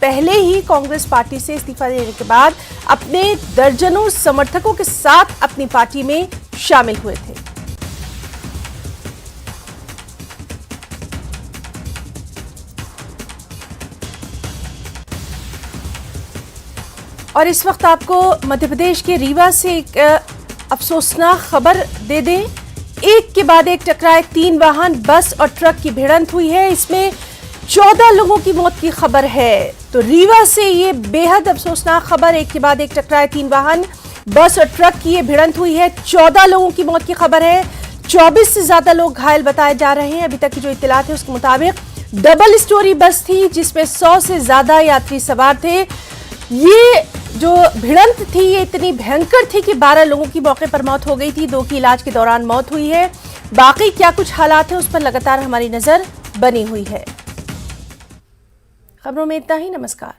पहले ही कांग्रेस पार्टी से इस्तीफा देने के बाद अपने दर्जनों समर्थकों के साथ अपनी पार्टी में शामिल हुए थे। और इस वक्त आपको मध्य प्रदेश के रीवा से एक अफसोसनाक खबर दे दें। एक के बाद एक टकराए 3 वाहन, बस और ट्रक की भिड़ंत हुई है। इसमें 14 लोगों की मौत की खबर है। तो रीवा से ये बेहद अफसोसनाक खबर, एक के बाद एक टकराए 3 वाहन, बस और ट्रक की ये भिड़ंत हुई है। 14 लोगों की मौत की खबर है। 24 से ज्यादा लोग घायल बताए जा रहे हैं। अभी तक की जो इत्तलात है उसके मुताबिक डबल स्टोरी बस थी जिसमें 100 से ज्यादा यात्री सवार थे। ये जो भिड़ंत थी ये इतनी भयंकर थी कि 12 लोगों की मौके पर मौत हो गई थी। 2 की इलाज के दौरान मौत हुई है। बाकी क्या कुछ हालात है उस पर लगातार हमारी नजर बनी हुई है। खबरों में इतना ही। नमस्कार।